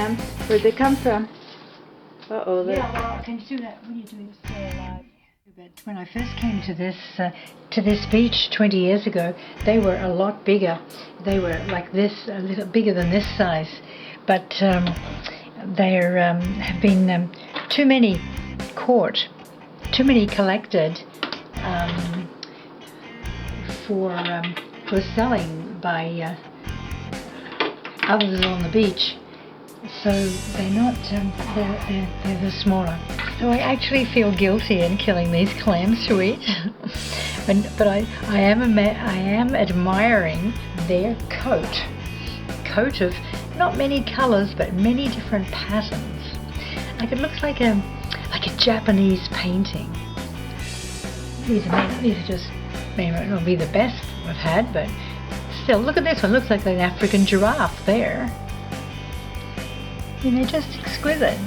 clams? Where'd they come from? Uh-oh. Yeah, well, can you do that when you're doing this live? But when I first came to this beach 20 years ago, they were a lot bigger. They were like this, a little bigger than this size. But there have been too many caught, too many collected for selling by others on the beach. So they're not, they're the smaller. So I actually feel guilty in killing these clams to eat. but I am admiring their coat of not many colours but many different patterns. Like it looks like a Japanese painting. These are just, may not be the best I've had, but still, look at this one. Looks like an African giraffe there. And they're just exquisite,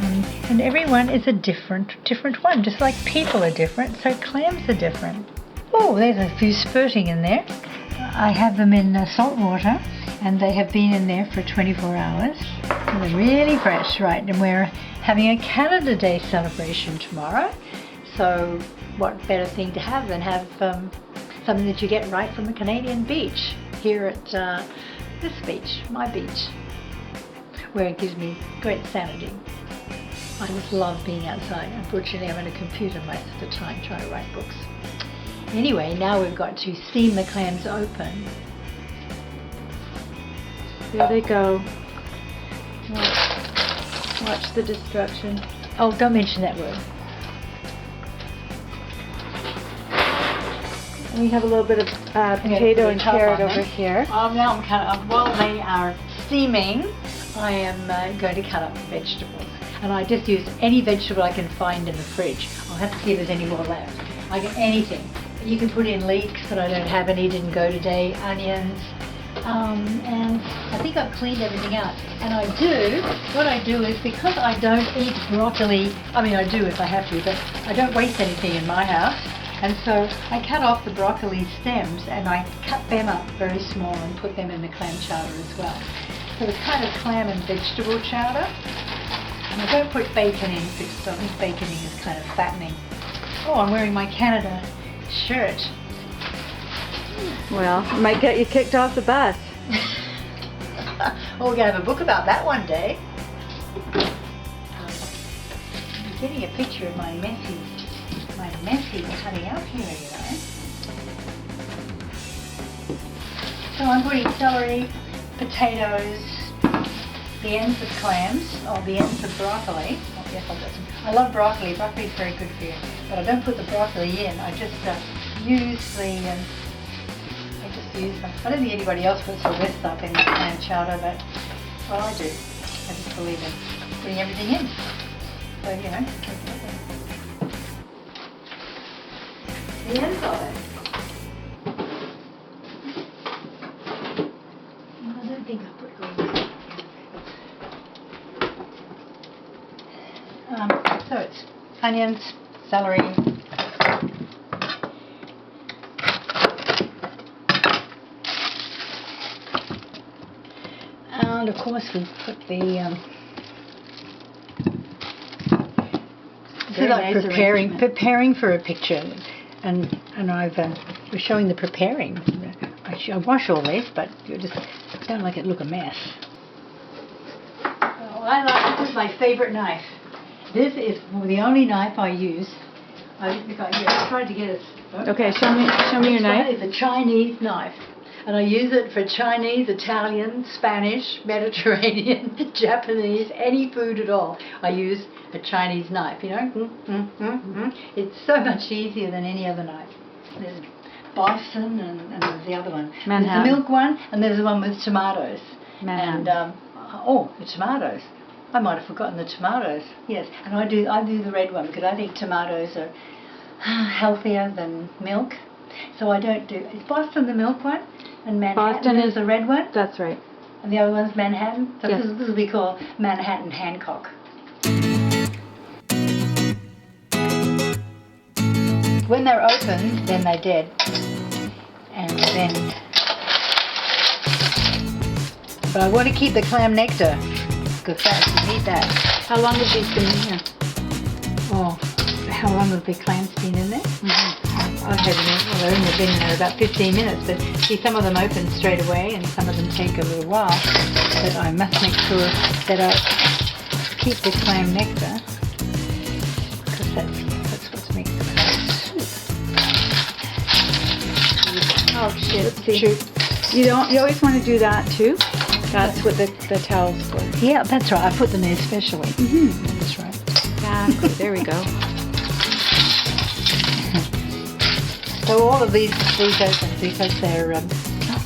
and everyone is a different one, just like people are different, so clams are different. Oh, there's a few spurting in there. I have them in salt water, and they have been in there for 24 hours. And they're really fresh, right? And we're having a Canada Day celebration tomorrow, so what better thing to have than have something that you get right from a Canadian beach here at this beach, my beach, where it gives me great sanity. I just love being outside. Unfortunately, I'm at a computer most of the time trying to write books. Anyway, now we've got to steam the clams open. There they go. Watch the destruction. Oh, don't mention that word. We have a little bit of potato and carrot over here. Now I'm while they are steaming, I am going to cut up vegetables. And I just use any vegetable I can find in the fridge. I'll have to see if there's any more left. I get anything. You can put in leeks, but I don't have any, didn't go today, onions. And I think I've cleaned everything out. And what I do is, because I don't eat broccoli, I mean I do if I have to, but I don't waste anything in my house. And so I cut off the broccoli stems and I cut them up very small and put them in the clam chowder as well. So it's kind of clam and vegetable chowder. And I don't put bacon in because I think baconing is kind of fattening. Oh, I'm wearing my Canada shirt. Well, it might get you kicked off the bus. Well, we're going to have a book about that one day. I'm getting a picture of my messy cutting out here, you know. So I'm putting celery, potatoes, the ends of clams, or the ends of broccoli. Oh, yes, I've got some. I love broccoli. Broccoli is very good for you. But I don't put the broccoli in. I just use them. I don't think anybody else puts all this stuff in the clam chowder, but well, I do. I just believe in putting everything in. So, you know. The ends of it. I don't think I put greens. So it's onions, celery, and of course we put the this is like preparing for a picture, and we're showing the preparing. I wash all this, but you just don't make it look a mess. Oh, this is my favorite knife. This is the only knife I use. I tried to get it. Okay, show me your knife. It's a Chinese knife. And I use it for Chinese, Italian, Spanish, Mediterranean, Japanese, any food at all. I use a Chinese knife, you know. It's so much easier than any other knife. There's Boston and there's the other one. Manhattan. There's the milk one and there's the one with tomatoes. Manhattan. And the tomatoes. I might have forgotten the tomatoes. Yes, and I do the red one because I think tomatoes are healthier than milk. So I don't do. Is Boston the milk one? And Manhattan is the red one? That's right. And the other one's Manhattan? So yes. This will be called Manhattan Hancock. When they're open, then they're dead. And then... But I want to keep the clam nectar, because the fat. You need that. How long have these been in here? Oh, how long have the clams been in there? I've had them, well, they've only been in there about 15 minutes, but see, some of them open straight away and some of them take a little while. But I must make sure that I keep the clam nectar, because that's what makes the clam soup. Oh shit! Let's see. Shoot. You always want to do that too. That's what the towel's for. Yeah, that's right. I put them there especially. That's right. Exactly. There we go. So all of these open because they're,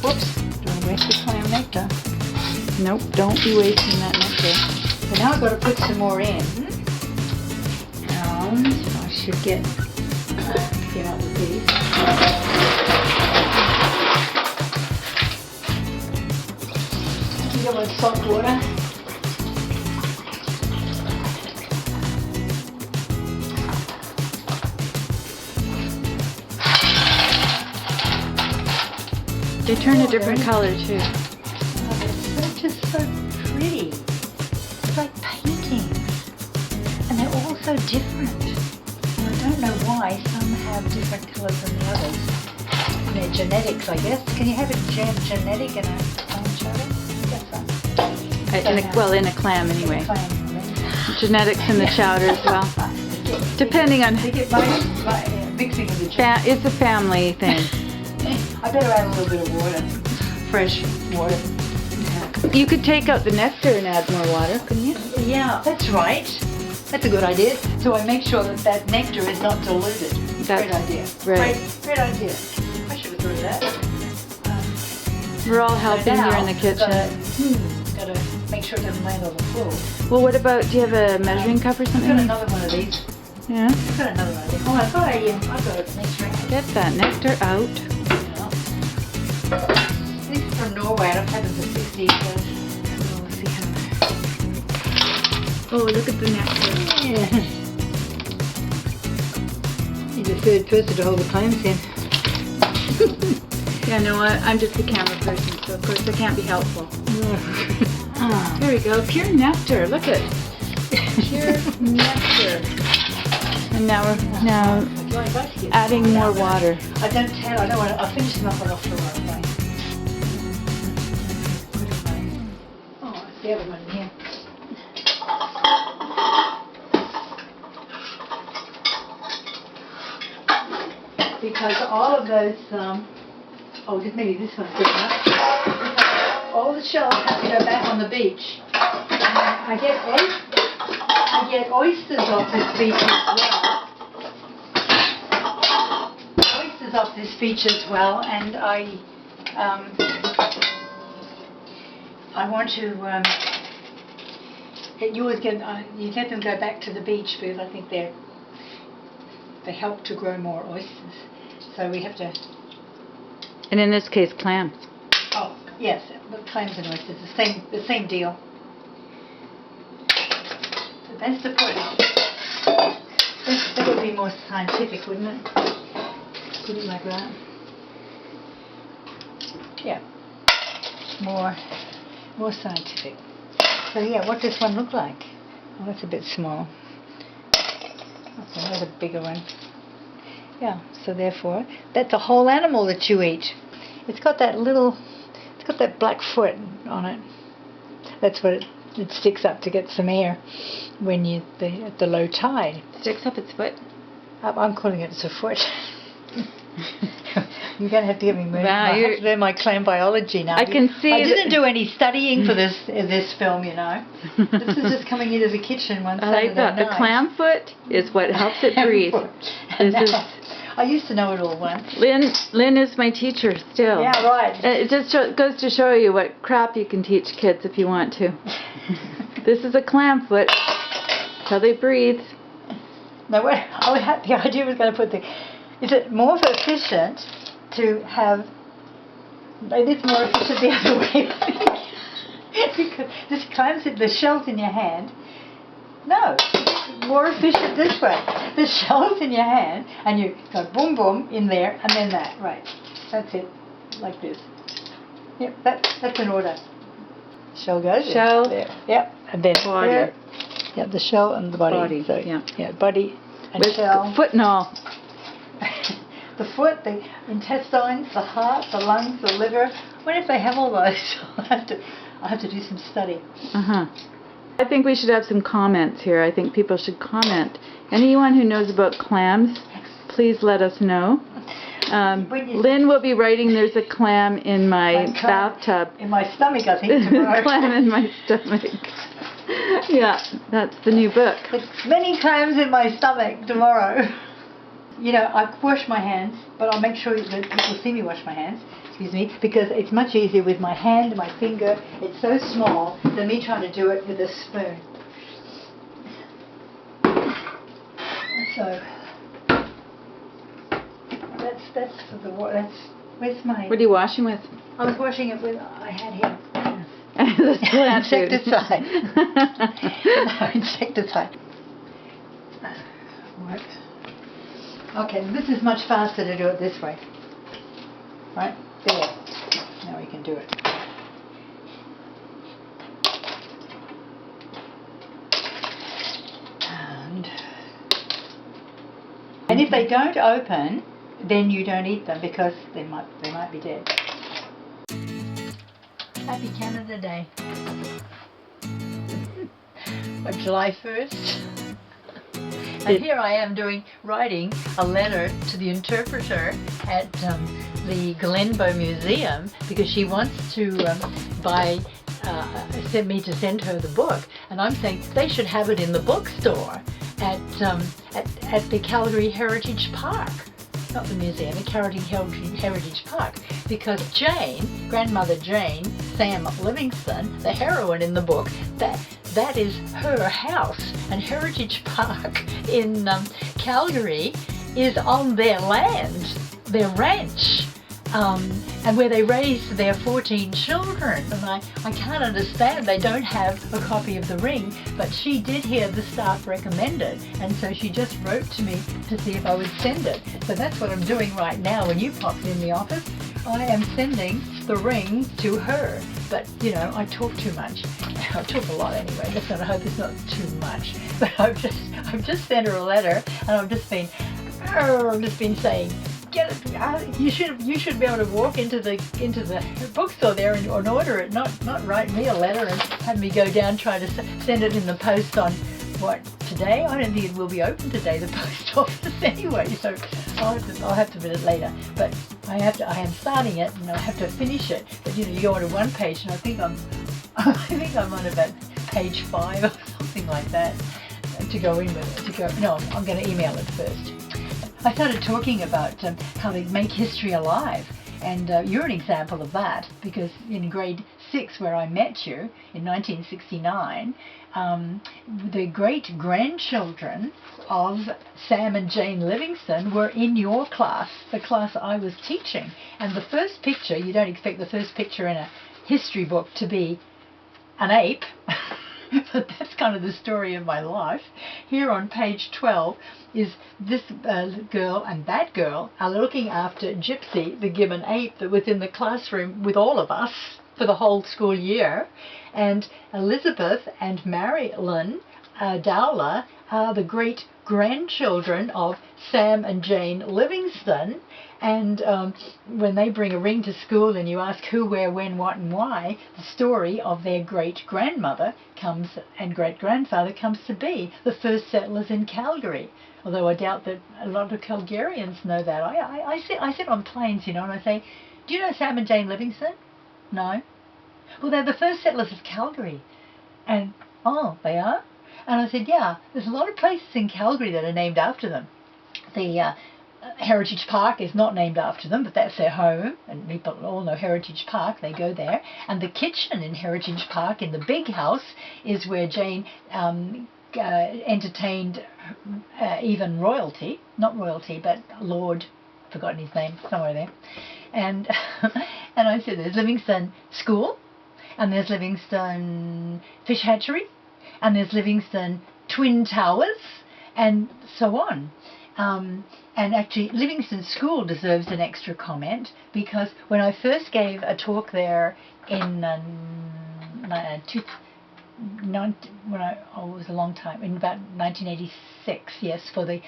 whoops, don't waste the clam nectar. Nope. Don't be wasting that nectar. So now I've got to put some more in. And I should get out with these. Give it salt water. They turn a different color too. Oh, they're just so pretty. It's like paintings. And they're all so different. And I don't know why some have different colours than the others. And they're genetics, I guess. Can you have a genetic in a clam chowder? In a clam anyway. Clam, Genetics in the chowder as well. Depending on. They get mixing of the It's a family thing. I better add a little bit of water. Fresh water. You could take out the nectar and add more water, couldn't you? Yeah, that's right. That's a good idea. So I make sure that nectar is not diluted. Great idea. Right. Great idea. I should have thought of that. We're all helping now, here in the kitchen. Gotta make sure it doesn't land on the floor. Well, what about, do you have a measuring cup or I've something? got another one of these. Yeah. I've got another one of these. Oh, I thought I got it next round. Get that nectar out. These are from Norway. I've had them for 60 years. Oh, see how. Oh, look at the nectar. Yeah. You're the third person to hold the clams in. Yeah, no, I'm just a camera person, so of course I can't be helpful. There we go, pure nectar. Look at pure nectar. And now we're adding more water. I don't want to. I'll finish them up on the floor. Okay. Oh, it's the other one here. Because all of those, maybe this one's good enough. All the shells have to go back on the beach. I get oysters off this beach as well. Oysters off this beach as well, and I want to. You let them go back to the beach because I think they help to grow more oysters. So we have to. And in this case, clams. Oh yes, but clams and oysters, the same deal. The best approach. That would be more scientific, wouldn't it? Put it like that. Yeah. More scientific. So yeah, what does one look like? Oh, that's a bit small. That's another bigger one. Yeah, so therefore, that's a whole animal that you eat. It's got that black foot on it. That's what it sticks up to get some air when at the low tide. Sticks up its foot? I'm calling it a foot. You're going to have to give me more. Wow, I have to learn my clam biology now. I can see. I didn't do any studying for this film, you know. This is just coming into the kitchen one Saturday I like that. night. The clam foot is what helps it breathe. I used to know it all once. Lynn is my teacher still. Yeah, right. It just goes to show you what crap you can teach kids if you want to. This is a clam foot. That's how they breathe. No, the idea was going to put is it more efficient to have, it is more efficient the other way, because this clams the shells in your hand. No, it's more efficient this way. The shells in your hand, and you go boom boom in there, and then that. Right, that's it, like this. Yep, that's an order. Shell goes Shell. there. Yep, and then body. there, yeah, the shell and the body. Body, So, yeah. body and With shell. foot and all. The foot, the intestines, the heart, the lungs, the liver. What if they have all those? I'll have to do some study. I think we should have some comments here. I think people should comment. Anyone who knows about clams, please let us know. Lynn will be writing "There's a clam in my bathtub." In my stomach, I think, tomorrow. Clam in my stomach. Yeah, that's the new book. There's many clams in my stomach tomorrow. You know, I wash my hands, but I'll make sure that people see me wash my hands, excuse me, because it's much easier with my hand, my finger. It's so small than me trying to do it with a spoon. So that's where's my. What are you washing with? I was washing it with. I had here. Insecticide. No, insecticide. Work. Okay, this is much faster to do it this way. Right? There. Now we can do it. And if they don't open, then you don't eat them because they might be dead. Happy Canada Day. July 1st. And here I am writing a letter to the interpreter at the Glenbow Museum because she wants to send me to send her the book, and I'm saying they should have it in the bookstore at the Calgary Heritage Park, not the museum, the Calgary Heritage Park, because Jane, Grandmother Jane, Sam Livingston, the heroine in the book, that is her house, and Heritage Park in Calgary is on their land, their ranch, and where they raised their 14 children. And I can't understand they don't have a copy of the ring, but she did hear the staff recommend it, and so she just wrote to me to see if I would send it. So that's what I'm doing right now. When you popped in the office, I am sending the ring to her. But, you know, I talk too much. I talk a lot anyway. I hope it's not too much. But I've just sent her a letter, and I've just been saying, get it. You should be able to walk into the bookstore there and order it, not write me a letter and have me go down try to send it in the post on today. I don't think it will be open today, the post office anyway. So I'll have to do it later. But I am starting it and I have to finish it. But you know, you go on to one page and I think I'm on about page 5 or something like that to go in with it. No, I'm going to email it first. I started talking about how they make history alive, and you're an example of that, because in grade 6 where I met you in 1969, the great-grandchildren of Sam and Jane Livingston were in your class, the class I was teaching. And the first picture, you don't expect the first picture in a history book to be an ape, but that's kind of the story of my life. Here on page 12 is this girl and that girl are looking after Gypsy, the gibbon ape that was in the classroom with all of us for the whole school year. And Elizabeth and Marilyn Dowler are the great-grandchildren of Sam and Jane Livingston. And when they bring a ring to school and you ask who, where, when, what and why, the story of their great-grandmother comes and great-grandfather comes to be the first settlers in Calgary. Although I doubt that a lot of Calgarians know that. I sit on planes, you know, and I say, do you know Sam and Jane Livingston? No. Well, they're the first settlers of Calgary. And, oh, they are? And I said, yeah, there's a lot of places in Calgary that are named after them. The Heritage Park is not named after them, but that's their home, and people all know Heritage Park, they go there. And the kitchen in Heritage Park, in the big house, is where Jane entertained even royalty, not royalty, but Lord, forgotten his name, somewhere there. And and I said, there's Livingston School, and there's Livingston Fish Hatchery, and there's Livingston Twin Towers, and so on. And actually, Livingston School deserves an extra comment, because when I first gave a talk there in it was a long time, in about 1986, yes, for the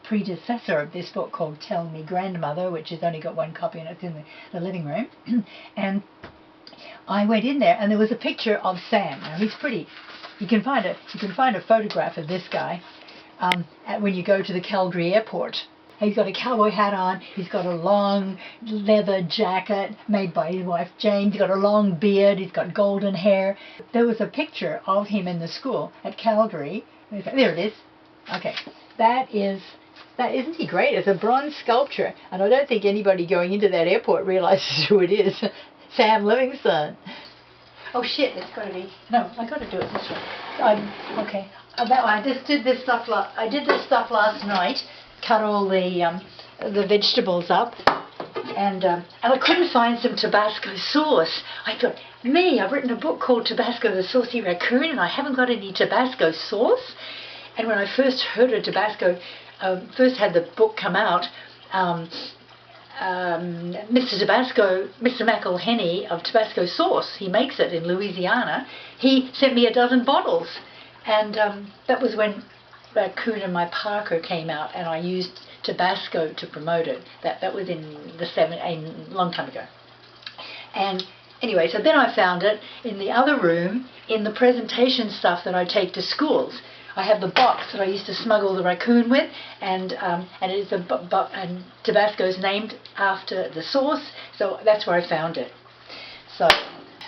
predecessor of this book called Tell Me Grandmother, which has only got one copy and it's in the living room. And I went in there and there was a picture of Sam. Now he's pretty. You can find a photograph of this guy when you go to the Calgary airport. He's got a cowboy hat on, he's got a long leather jacket made by his wife Jane, he's got a long beard, he's got golden hair. There was a picture of him in the school at Calgary. There it is. Okay, isn't he great? It's a bronze sculpture, and I don't think anybody going into that airport realizes who it is. Sam Livingstone. Oh shit, it's got to be, no, I got to do it this way. Okay, I just did this stuff, I did this stuff last night. Cut all the vegetables up, and I couldn't find some Tabasco sauce. I thought, I've written a book called Tabasco the Saucy Raccoon, and I haven't got any Tabasco sauce. And when I first heard of Tabasco, first had the book come out, Mr. McElhenney of Tabasco sauce, he makes it in Louisiana. He sent me a dozen bottles, and that was when Raccoon and My Parker came out, and I used Tabasco to promote it. That was in a long time ago. And anyway, so then I found it in the other room in the presentation stuff that I take to schools. I have the box that I used to smuggle the raccoon with, and it's and Tabasco's named after the sauce, so that's where I found it. So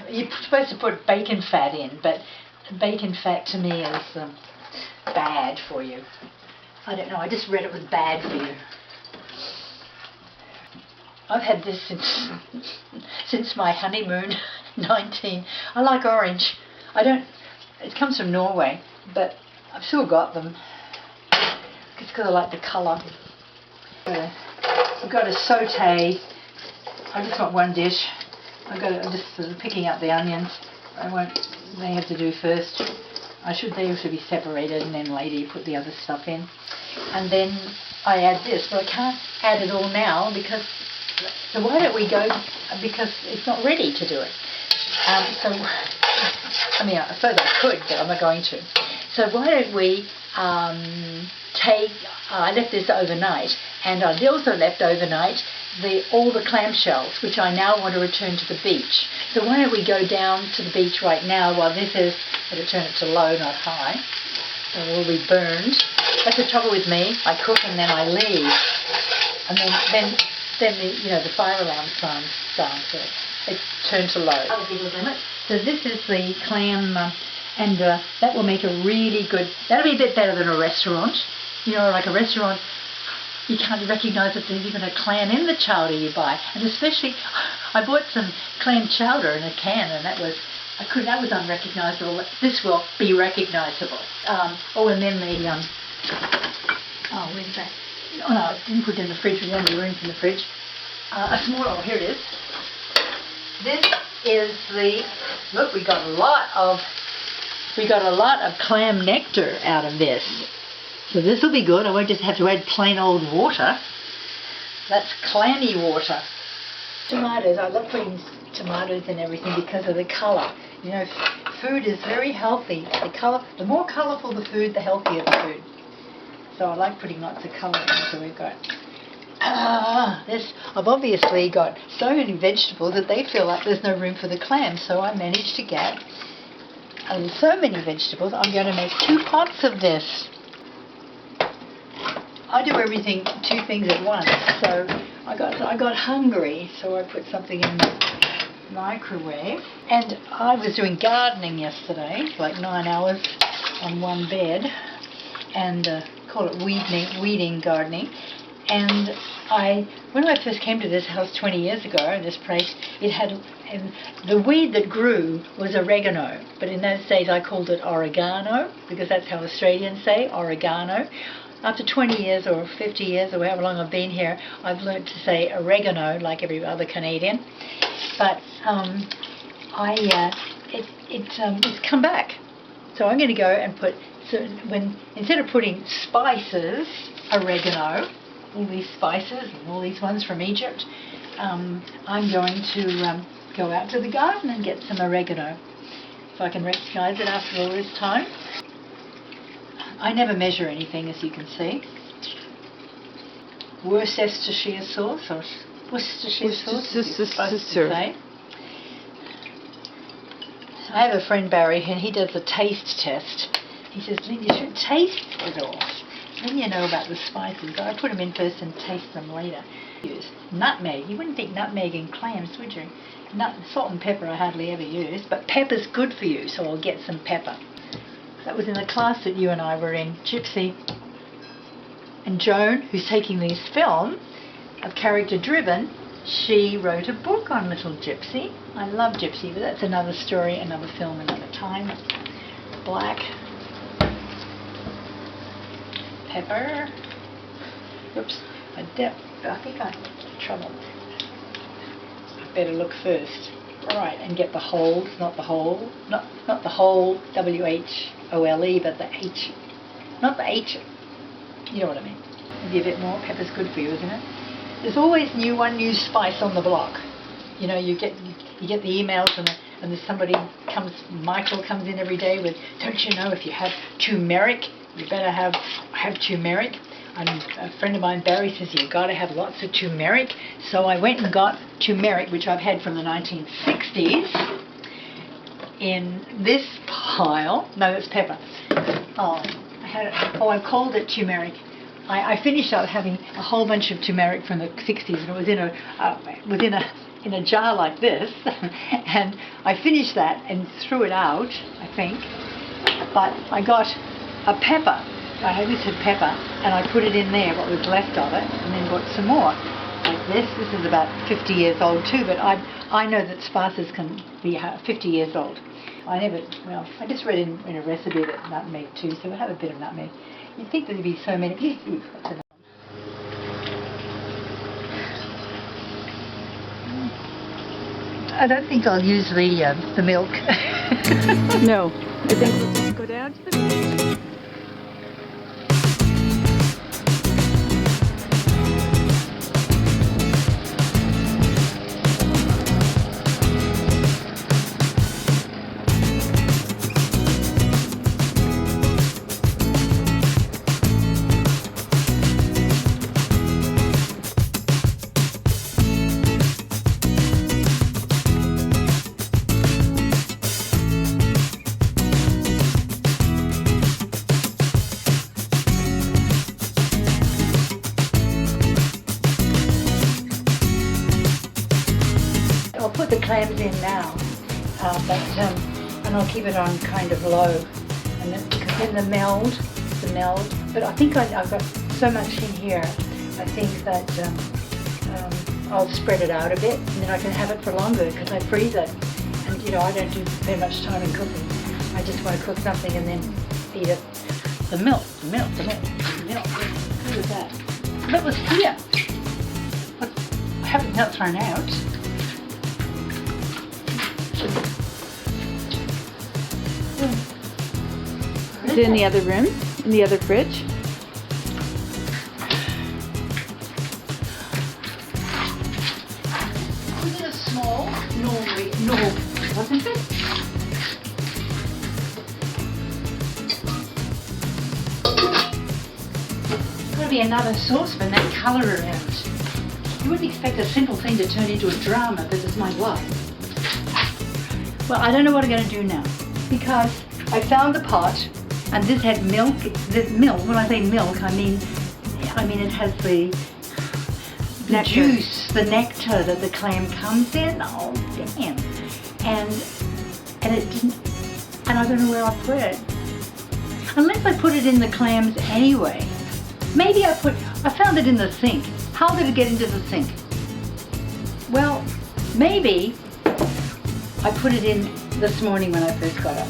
you're supposed to put bacon fat in, but bacon fat to me is bad for you. I don't know, I just read it was bad for you. I've had this since my honeymoon, 19. I like orange. It comes from Norway, but I've still got them. It's because I like the colour. I've got to saute. I just want one dish. I'm just sort of picking up the onions. They have to do first. They should be separated, and then later you put the other stuff in. And then I add this, but I can't add it all now so why don't we go, because it's not ready to do it. I suppose I could, but I'm not going to. So why don't we I left this overnight, and I also left overnight all the clamshells, which I now want to return to the beach. So why don't we go down to the beach right now while this is, I'm going to turn it to low, not high, so it will be burned. That's the trouble with me. I cook and then I leave, and then the fire alarm sounds, so it's turned to low. So this is the clam, and that will make a really good, that'll be a bit better than a restaurant. Like a restaurant, you can't recognise that there's even a clam in the chowder you buy. And especially, I bought some clam chowder in a can, and that was unrecognisable. This will be recognisable. And then where's that? Oh no, I didn't put it in the fridge. We don't have any room for the fridge. Here it is. This is look, we got a lot of clam nectar out of this. So this will be good. I won't just have to add plain old water. That's clammy water. Tomatoes. I love putting tomatoes in everything because of the colour. Food is very healthy. The more colourful the food, the healthier the food. So I like putting lots of colour in. So we've got I've obviously got so many vegetables that they feel like there's no room for the clams. So I managed to get so many vegetables. I'm going to make 2 pots of this. I do two things at once. So I got hungry, so I put something in the microwave. And I was doing gardening yesterday, like 9 hours on one bed, and call it weeding gardening. And when I first came to this house 20 years ago, in this place, the weed that grew was oregano, but in those days I called it oregano, because that's how Australians say oregano. After 20 years or 50 years or however long I've been here, I've learned to say oregano like every other Canadian. But it's come back. So I'm going to go and put, instead of putting spices, oregano, all these spices and all these ones from Egypt, I'm going to go out to the garden and get some oregano. if I can recognise it after all this time. I never measure anything, as you can see. Worcestershire sauce, or Worcestershire sauce, as you're supposed to say. I have a friend, Barry, and he does a taste test. He says, Lynn, you should taste it all. Then you know about the spices. I put them in first and taste them later. Use nutmeg. You wouldn't think nutmeg in clams, would you? Salt and pepper I hardly ever use, but pepper's good for you, so I'll get some pepper. That was in the class that you and I were in. Gypsy and Joan, who's taking this film of Character Driven, she wrote a book on Little Gypsy. I love Gypsy, but that's another story, another film, another time. Black pepper. Oops, I think I had trouble. I better look first. Right, and get the whole, not the whole, not the whole, W-H-O-L-E, but the H, not the H, you know what I mean. Maybe a bit more. Pepper's good for you, isn't it? There's always one new spice on the block. You know, you get the emails and there's somebody Michael comes in every day with, don't you know if you have turmeric, you better have turmeric. And a friend of mine, Barry, says you've got to have lots of turmeric. So I went and got turmeric, which I've had from the 1960s, in this pile. No, it's pepper. I called it turmeric. I finished up having a whole bunch of turmeric from the 60s, and it was in a jar like this, and I finished that and threw it out, I think. But I got a pepper. I always had pepper, and I put it in there, what was left of it, and then got some more. Like this. This is about 50 years old too, but I know that spices can be 50 years old. I just read in a recipe that nutmeg too, so we'll have a bit of nutmeg. You'd think there'd be so many. I don't think I'll use the milk. No, I think we'll just go down to the beach. I'll put the clams in now, and I'll keep it on kind of low, and then the meld. But I think I've got so much in here. I think that I'll spread it out a bit, and then I can have it for longer because I freeze it. And I don't do very much time in cooking. I just want to cook something and then eat it. The milk. Who was that? That was here. I haven't not thrown out. Is it in the other room? In the other fridge? Was it a small? No, wasn't it? There's got to be another sauce for that colour around. You wouldn't expect a simple thing to turn into a drama, but it's my life. Well, I don't know what I'm going to do now, because I found the pot, and this had milk. When I say milk, I mean it has the juice, the nectar that the clam comes in. Oh, damn! And it didn't. And I don't know where I put it. Unless I put it in the clams anyway. Maybe I found it in the sink. How did it get into the sink? Well, maybe I put it in this morning when I first got up.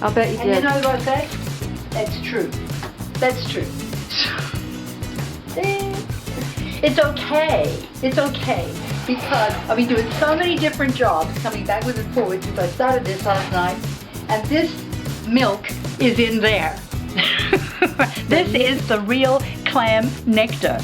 I'll bet you did. And you know what I say? That's true. That's true. It's okay. It's okay. Because I've been doing so many different jobs, coming backwards and forwards since I started this last night, and this milk is in there. This is the real clam nectar.